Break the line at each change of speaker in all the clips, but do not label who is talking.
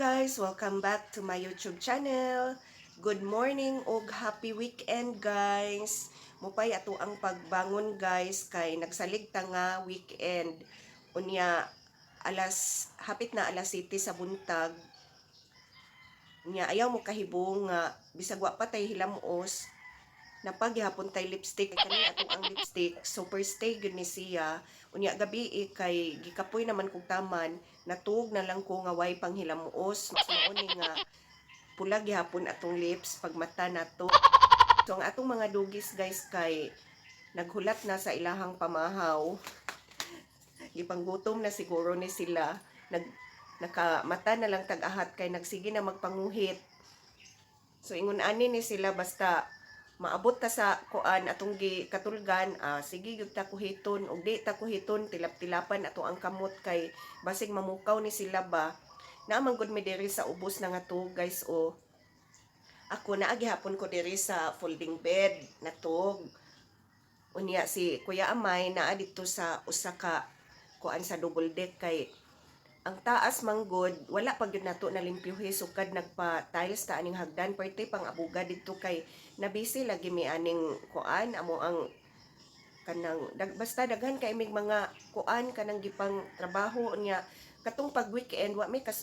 guys! Welcome back to my YouTube channel. Good morning og happy weekend guys. Mupay ato ang pagbangon guys kay nagsalig ta nga weekend. Unya hapit na alas 7 sa buntag. Unya ayaw mo kahibong nga bisag wa pa tay hilamuos. Napaghihapon tay lipstick kani atong ang lipstick super stay gud ni siya. Unya gabi kay gikapoy naman kog taman, natug na lang ko nga way panghilamuos. Mas mao ni nga pula gihapon atong lips pag mata nato. So ang atong mga dugis guys kay naghulat na sa ilahang pamahaw. Gipanggutom na siguro ni sila. Nakamata na lang tag-ahat kay nagsige na magpanguhit. So ingon ani ni sila basta maabot ta sa kuan atong katulgan, sige gyud ta kuhiton ug di ta kuhiton tilap-tilapan ato ang kamot kay basig mamukaw ni sila ba. Naamang gud mi diri sa ubos na nga to guys o. Ako naa gihapon ko diri sa folding bed natog. Unya si Kuya Amay naa dito sa usa ka kuan sa double deck kay ang taas manggod wala pa gyud nato nalimpyuhi sukad nagpa tiles ta aning hagdan perti pang abuga dito kay nabisi lagi mi aning kuan amo ang kanang basta daghan kay mig mga kuan kanang gipang trabaho niya katong pag weekend wa may ka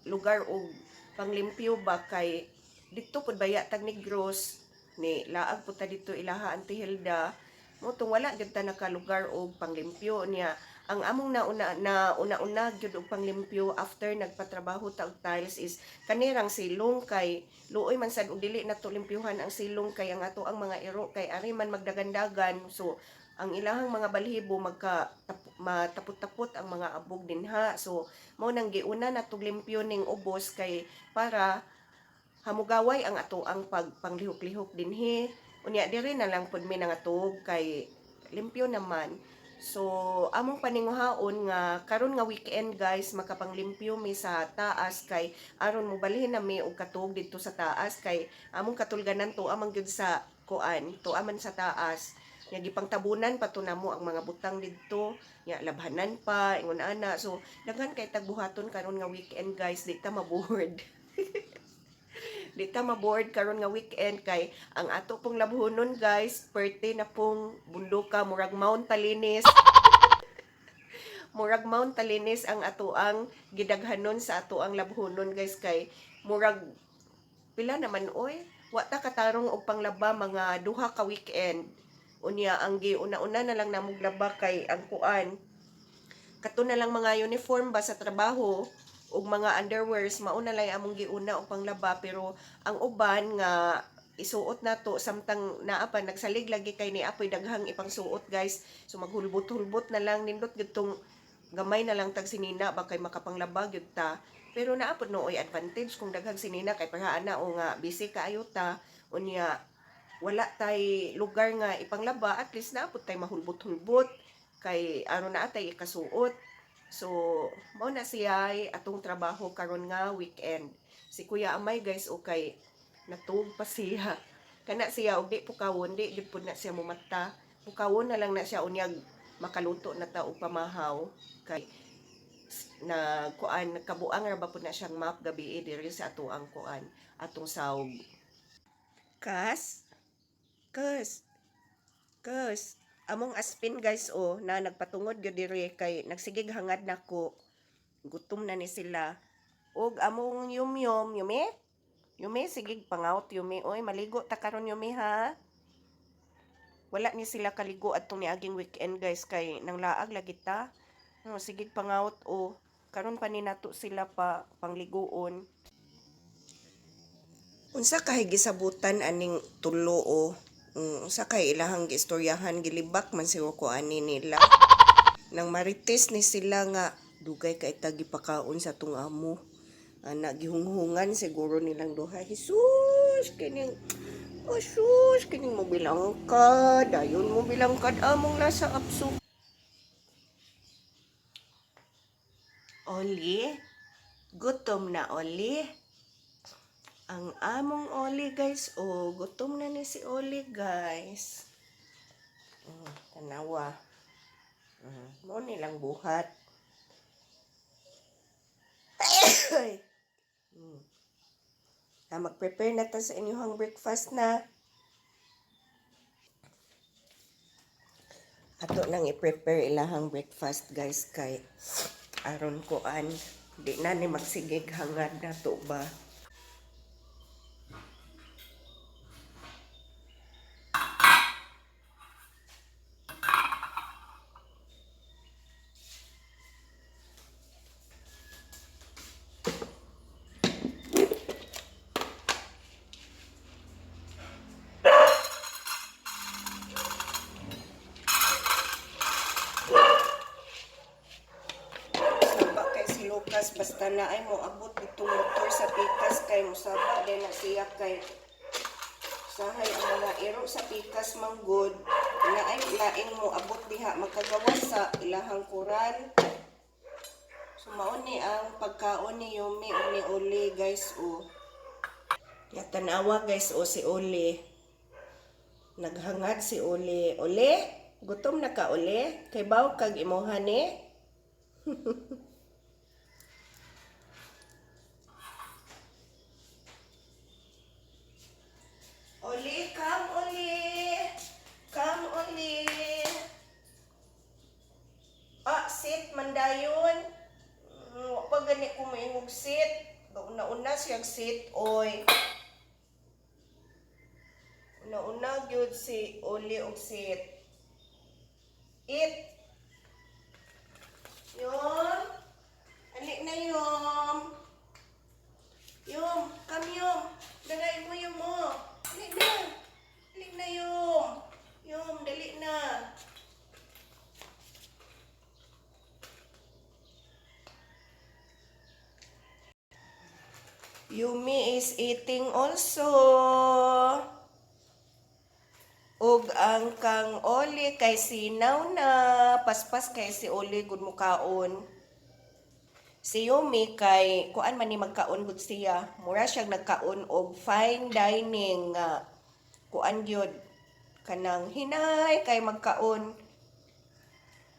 lugar og panglimpyo ba kay dito pud baya tag Negros ni laag pud ta dito ilaha Auntie Hilda mo tong wala gyud ta nakalugar og panglimpyo niya. Ang among una gyud og panglimpyo after nagpatrabaho ta og tiles is kanirang silong kay luoy man sad og dili nato limpyuhan ang silong kay ang ato ang mga iro kay ari man magdagandagan so ang ilahang mga balhibo matapot-tapot ang mga abog dinha so mao nang giuna nato limpyo ning ubos kay para hamugaway ang ato ang panglihok-lihok dinhi unya diri na lang pud mi nangatog kay limpyo naman. So, among paninguhaon nga karon nga weekend guys makapanglimpyo mi sa taas kay aron mo balhin na mi og katug dito sa taas kay among katulganan to amang gyud sa kuan to aman sa taas nya gipangtabunan pa to namo ang mga butang didto nya labhanan pa ingon ana so daghan kay tagbuhaton karon nga weekend guys di ta maboard. Di ta maboard karon nga weekend kay ang ato pong labhonon guys perti na pong bunduka murag Mount Talinis. Murag Mount Talinis ang ato ang gidaghanon sa ato ang labhonon guys kay murag pila naman oy wa ta katarong og panglaba mga duha ka weekend unya ang giuna-una na lang namog laba kay ang kuan kato na lang mga uniform ba sa trabaho ug mga underwears mauna lang among giuna og panglaba pero ang uban nga isuot nato samtang naa pa nagsalig lagi kay ni apoy daghang ipangsuot guys so maghulbot-hulbot na lang nindot gitong gamay na lang tag sinina ba kay makapanglaba gyud ta pero naa pud nooy advantage kung daghang sinina kay parhaan na o nga busy kaayo ta unya wala tay lugar nga ipanglaba at least naa pud tay mahulbot-hulbot kay aron naa tay ikasuot. So, mao na siya atong trabaho karon nga weekend. Si Kuya Amay guys okay natug pa siya. Kana siya og di pukawon di gid pud na siya mumata. Pukawon na lang na siya unyag makaluto na ta og pamahaw kay na kuan kabuang ra ba pud na siyang map gabi diri sa ato ang kuan atong sawg. Kas Kus Kus among aspin guys na nagpatungod gyud diri kay nagsigig hangad nako gutom na ni sila og among yumi sigig pangaut yumi oy maligo ta karon yumi ha wala ni sila kaligo adtong niaging weekend guys kay nang laag lagi ta sigig pangaut karon pa ni nato sila pa pangliguon unsa kay gisabutan aning tulo sa kay ilahang giistoryahan gilibak man siguro ko ani nila nang marites ni sila nga dugay kay tagipakaon sa tung amo ana gihunghungan siguro nilang duha Jesus kining kining mo bilang ka dayon mo bilang kad among lasa apso Oli gutom na Oli ang among Oli guys gutom na ni si Oli guys tanawa mo nilang buhat Mm. Mag-prepare na ta sa inyong breakfast na. Ato nang i-prepare ilahang breakfast guys kay aron kuan di na ni magsigig hangad na to ba. Saba kay si Lucas basta na ay mo abot itong motor sa pikas kay musaba din na siya kay sahay ang mga iro sa pikas manggod na ay laing mo abot diha makagawas sa ilahang kuran. So mao ni ang pagkaon ni Yumi o ni Oli guys o. Ya tanawa guys o si Oli. Naghangad si Oli. Oli, gutom na ka Oli? Kay baw kag imuha ni? Oli, come Oli. Come Oli. Ah, sit mandayon. Pag gani ko mahingog sit. Una-una siyag sit, oy. Una-una gyud si Oli og sit. Eat. Yum. Alik na yum. Yum, come yum. Dagay mo yum mo. Alik na. Alik na yum. Yum, dali na. Yumi is eating also. Ug ang kang Oli kay sinaw na. Paspas kay si Oli gud mo kaon. Si Yumi kay kuan man ni magkaon gud siya. Mura siya nagkaon og fine dining nga kuan gyud kanang hinay kay magkaon.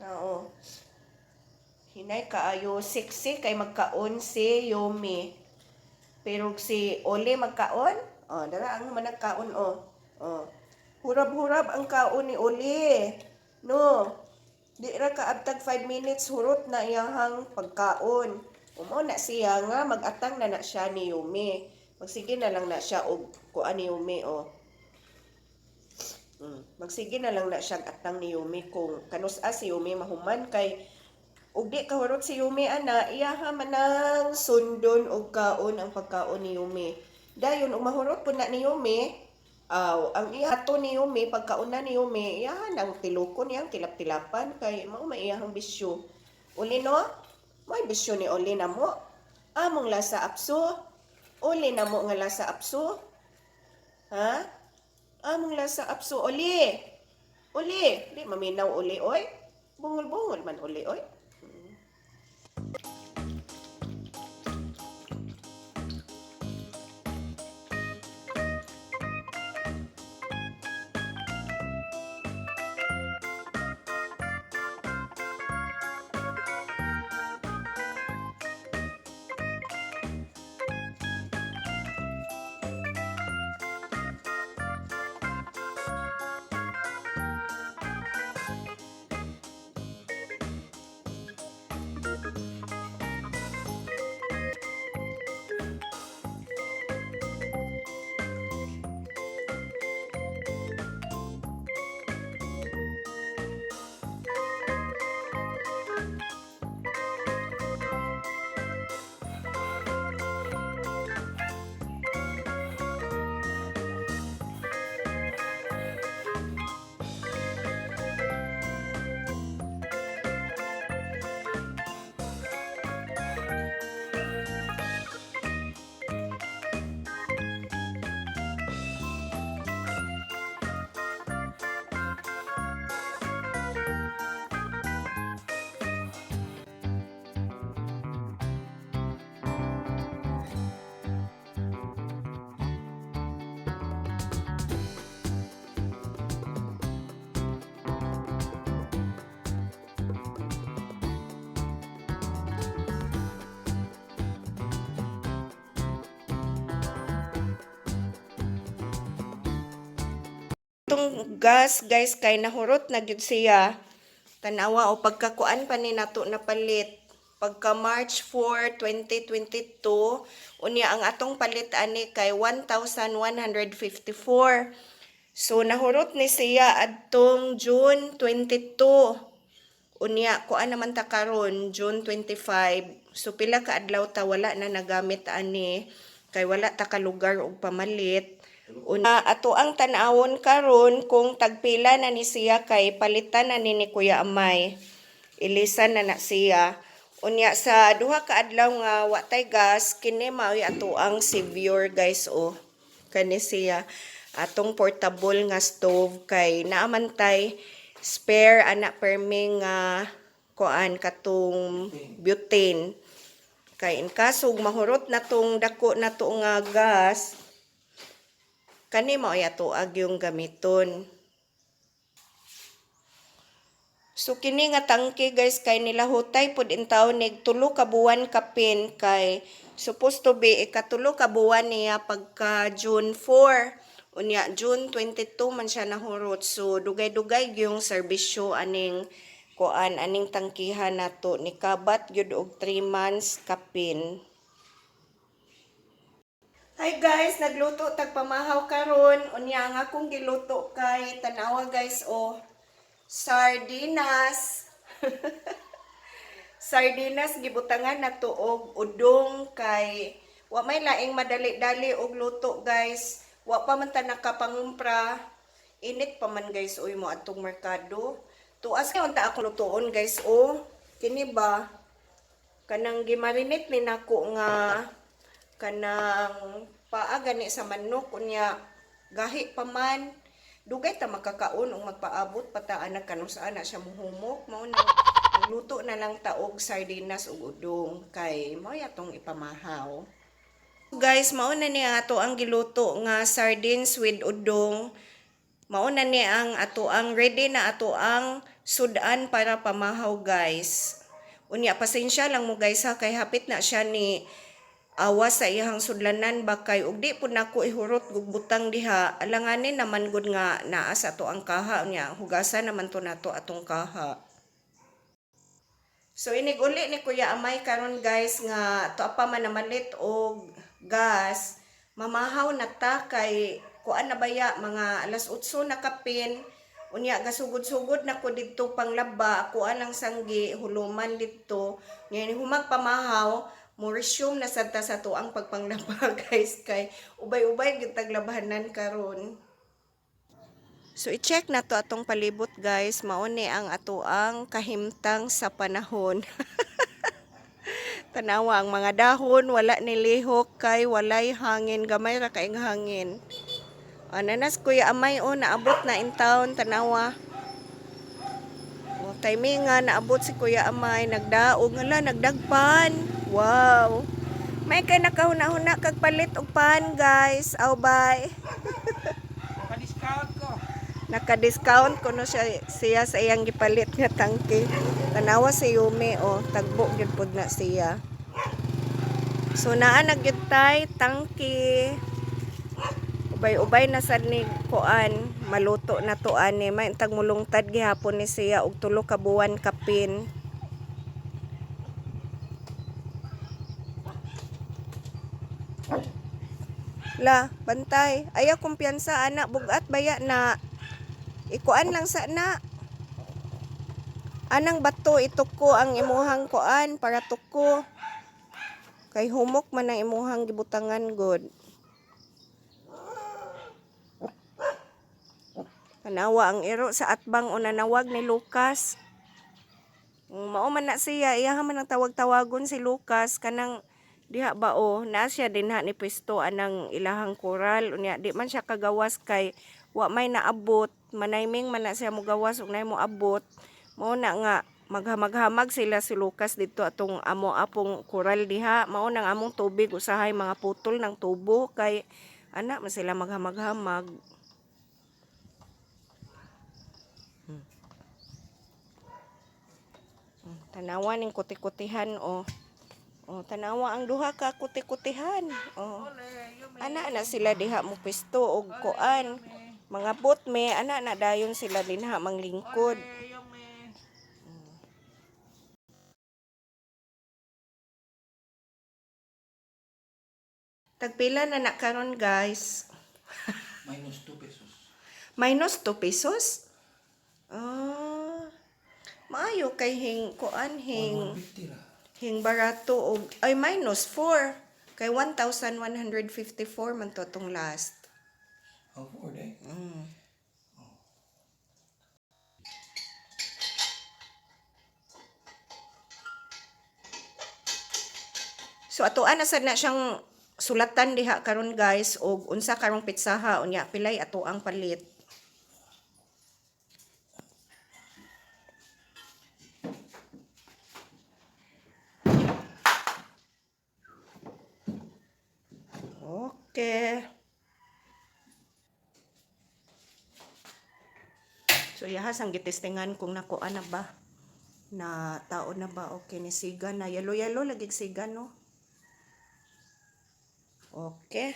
Oo. Hinay kaayo sexy kay magkaon si Yumi. Pero si Oli magkaon, dara ang managkaon Oh. Hurab-hurab ang kaon ni Oli. No. Di ra kaabtag 5 minutes hurot na iyahang pagkaon. Umo na siya nga magatang na siya ni Yumi. Magsige na lang na siya og kuan ni Yumi Magsige na lang na siya atang ni Yumi kung kanus-a si Yumi mahuman kay ug di kahurot si Yumi ana iyaha manang sundon og kaon ang pagkaon ni Yumi. Dayon umahurot pud na ni Yumi, ang ihato ni Yumi pagkauna ni Yumi iyaha nang tilukon yang tilap-tilapan kay mao maiyahang bisyo. Uli no? May bisyo ni Oli na mo. Among lasa apso. Oli na mo nga lasa apso. Ha? Among lasa apso Oli. Oli, di maminaw Oli oy. Bungol-bungol man Oli oy. atong gas guys kay nahurot na gyud siya. Tanawa o pagkakuan pa ni nato napalit pagka March 4, 2022 unya ang atong palit ani kay 1,154. So nahurot ni siya adtong June 22. Unya kuan naman ta karon June 25. So pila ka adlaw ta wala na nagamit ani kay wala ta ka lugar og pamalit. Una ato ang tan-awon karon kung tagpila na ni siya kay palitan na ni Kuya Amay. Ilisan na siya. Unya sa duha ka adlaw nga wa tay gas kini mao ato ang Savior guys o. Kani siya atong portable nga stove kay naamantay spare ana perming kuan katong butane. Kay in kaso mahurot na tong dako na to nga gas kani mao yato ag yung gamiton. So kini nga tangke guys kay nilahutay pud in taon nig 3 ka buwan kapin kay supposed to be ikatulo ka buwan niya pagka June 4. Unya June 22 man siya nahurot. So dugay-dugay yung serbisyo aning kuan aning tangkihan nato ni kabat gyud og 3 months kapin. Hi guys, nagluto tag pamahaw karon. Unya ang akong giluto kay tanawa guys o sardinas. Sardinas gibutangan nato og udong kay wa may laing madali-dali og luto guys. Wa pa man ta nakapangumpra. Init pa man guys oy mo atong merkado. Tuas kay unta ako lutoon guys o. Kini ba kanang gimarinate ni nako nga kanang paa gani sa manok unya gahi pa man dugay ta makakaon ug magpaabot pataan kanus ana siya muhumok mao na luto na lang ta og sardinas ug udong kay mao yatong ipamahaw. Guys, mao na ni ato ang giluto nga sardines with udong. Mao na ni ang ato ang ready na ato ang sudan para pamahaw guys. Unya pasensya lang mo guys ha kay hapit na siya ni awas sa iyang sudlanan bakay ug di pud nako ihurot gugbutang diha alanganin naman gud nga naa sa ato ang kaha nya hugasan naman to nato atong kaha. So inig uli ni Kuya Amay karon guys nga to pa man namalit og gas mamahaw na ta kay kuan na baya mga alas 8 na kapin unya gasugod-sugod na ko didto panglaba kuan lang sanggi huluman didto ngayon humag pamahaw mo resume na sad ta sa to ang pagpanglaba guys kay ubay-ubay gyud taglabahanan karon. So i-check na to atong palibot guys mao ni ang ato ang kahimtang sa panahon. Tanawa ang mga dahon wala nilihok kay walay hangin gamay ra kaing hangin. Ananas Kuya Amay o naabot na in town tanawa. O timingan naabot si Kuya Amay nagdaog ngala nagdagpan. Wow. May kay nakahuna-huna kag palit og pan guys. Aw bye.
Naka-discount ko.
Naka-discount ko no siya sa iyang gipalit nga tangke. Tanawa si Yumi o tagbo gyud pud na siya. So naa na gyud tay tangke. Ubay-ubay na sad ni kuan maluto na to ani may tag mulungtad gihapon ni siya og 3 ka buwan kapin. La, bantay. Ayaw kumpiyansa anak bugat baya na ikuan lang sa na. Anang bato ituko ang imuhang kuan para tuko. Kay humok man ang imuhang gibutangan god. Tanawa ang iro sa atbang o nanawag ni Lucas. Mao man na siya, iya man ang tawag-tawagon si Lucas kanang diha ba o na siya dinha ni pwesto anang ilahang koral unya di man siya kagawas kay wa may naabot manayming man na siya mo gawas ug nay mo abot mao na nga maghamag-hamag sila si Lucas dito atong amo apong koral diha mao nang among tubig usahay mga putol ng tubo kay ana man sila maghamag-hamag. Tanawa ning kuti-kutihan o. Oh, tanawa ang duha ka kuti-kutihan. Oh. Ana na sila diha mo pwesto og kuan. Mga botme, ana na dayon sila dinha manglingkod.
Ole, yummy.
Tagpila na karon guys.
Minus 2 pesos.
Minus 2 pesos? Maayo kay hing barato og ay minus 4 kay 1,154 man to tong last.
Oh, 4 day.
So atoan na sad na siyang sulatan diha karon guys og unsa karong pitsaha unya pilay ato ang palit. Okay. So yahas ang gitestingan kung nakuha na ba na tao na ba okay ni siga na yalo lagi siga no. Okay.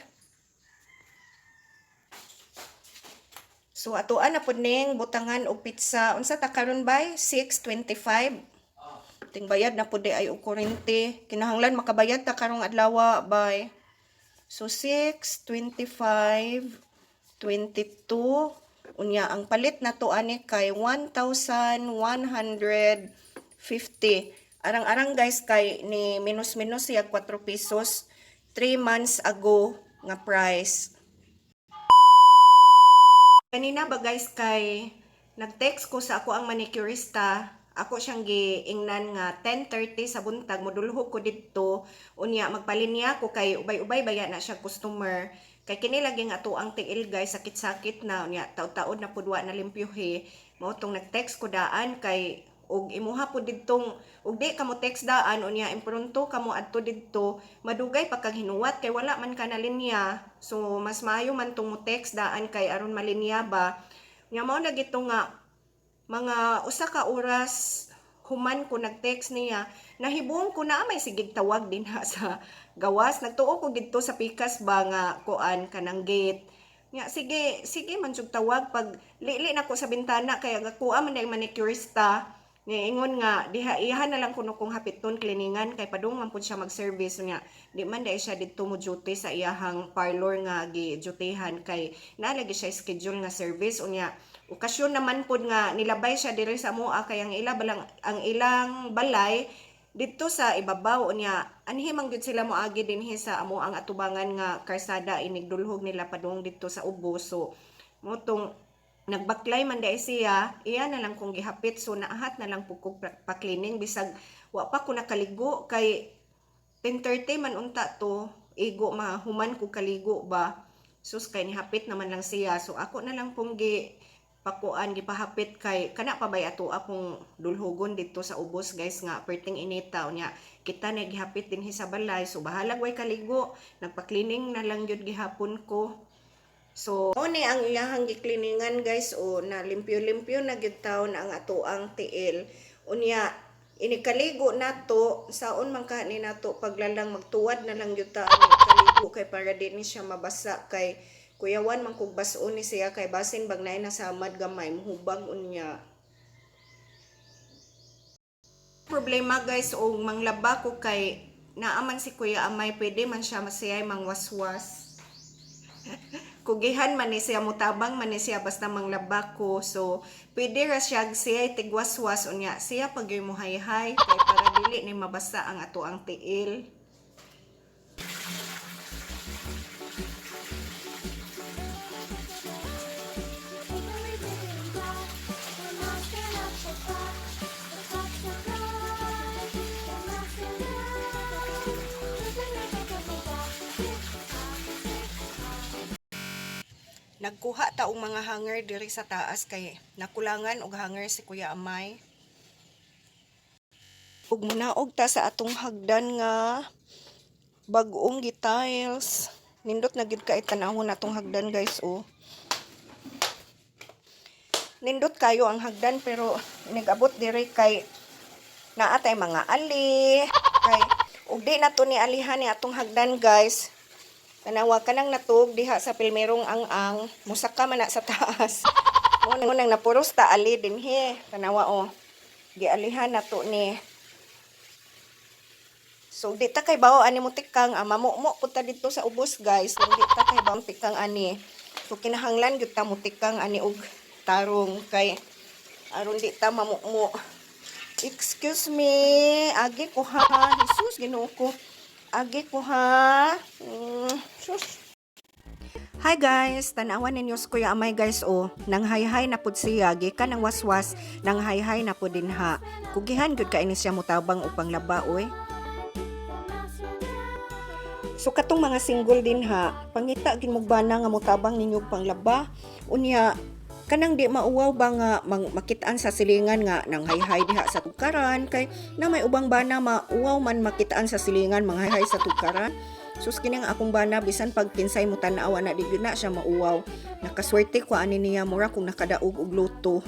So atoan na pud ning butangan og pizza. Unsa ta karon bay? 6.25. Ting bayad na pud ay og kurente. Kinahanglan makabayad ta karong adlaw bay. So 6.25 22 unya ang palit na to ani kay 1,150. Arang-arang guys kay ni minus siya 4 pesos 3 months ago nga price. Kanina ba guys kay nag-text ko sa ako ang manicurista. Ako siyang giingnan nga 10:30 sa buntag modulhog ko didto unya magpalinya ko kay ubay-ubay baya na siya customer. Kay kini lagi nga ato ang tiil guys sakit-sakit na unya taud-taud na pudwa na limpyohi. Mao tong nag-text ko daan kay og imuha pud didtong og di kamo text daan unya impronto kamo adto didto madugay pa kag hinuwat kay wala man ka na linya. So mas maayo man tong mo text daan kay aron malinya ba. Nya mao na gito nga mga usa ka oras human ko nag-text niya, nahibong ko na may sigig tawag din ha sa gawas. Nagtuo ko dito sa pikas ba nga kuan kanang gate. Nga sige man jud tawag pag lili na ko sa bintana kay gakuha man dai manicurista. Nga ingon nga diha iyahan na lang kuno kong hapiton kliningan kay padung man pud siya mag-service nya. Di man dai siya didto mo duty sa iyahang parlor nga gi-dutyhan kay nalagi siya schedule nga service unya. Okasyon naman pud nga nilabay siya diri sa moa kay ang ilang balay dito sa ibabaw unya anhi man gyud sila moagi dinhi sa amo ang atubangan nga karsada inigdulhog nila padung dito sa ubos. So motong nagbaklay man dai siya iya na lang kung gihapit so naahat na lang pud ko pa-cleaning bisag wa pa ko nakaligo kay 10:30 man unta to igo mahuman ko kaligo ba sus kay nihapit naman lang siya so ako na lang pong pakuan gipahapit kay kana pa bay ato akong dulhogon dito sa ubos guys nga perting inita unya kita na gihapit dinhi sa balay so bahala way kaligo nagpa-cleaning na lang gyud gihapon ko. So mo ni ang iyahang gikliningan guys o na limpyo-limpyo na gyud taon ang ato ang tiil unya inikaligo nato saon man ka ni nato paglalang magtuwad na lang gyud ta ani kaligo kay para dinhi siya mabasa kay kuyawan man kog bas-on ni siya kay basin bag nay nasamad gamay muhubag unya. Problema guys og manglaba ko kay naaman si Kuya Amay pwede man siya masiyay mangwaswas. Kugihan man ni siya mutabang man ni siya basta manglaba ko so pwede ra siya siyay tigwaswas unya siya pag mo hayhay kay para dili ni mabasa ang ato ang tiil. Nagkuha ta og mga hanger diri sa taas kay nakulangan og hanger si Kuya Amay. Ug munaog ta sa atong hagdan nga bag-ong gi-tiles. Nindot na gid kay tanahon atong hagdan guys oh. Nindot kayo ang hagdan pero nag-abot diri kay naatay mga ali kay ug di na to ni alihan ni atong hagdan guys. Tanawa ka nang natug diha sa pilmerong ang musaka man na sa taas. Mo nang napuros ta ali dinhi. Tanawa o. Gialihan nato ni. So di ta kay bawo ani mo tikang mamumo punta dito sa ubos guys. So di ta kay bawo tikang ani. So kinahanglan gyud ta mo tikang ani og tarong kay aron di ta mamumo. Excuse me, agi ko ha. Jesus, Ginoo ko. Agi ko ha. Sus. Hi guys, tanawan ninyo sa Kuya Amay guys nang hayhay na pud siya gikan ng waswas, nang hayhay na pud dinha. Kugihan gyud ka ini siya mutabang upang laba oy. So katong mga single din ha, pangita gid mo bana nga mutabang ninyo panglaba. Unya kanang di mauwaw ba nga makitaan sa silingan nga nang hayhay diha sa tukaran kay na may ubang bana mauwaw man makitaan sa silingan manghayhay sa tukaran. Sus kining akong bana bisan pag kinsay mo tan-awa na di gyud na siya mauwaw. Nakaswerte ko ani niya mura kung nakadaog og loto.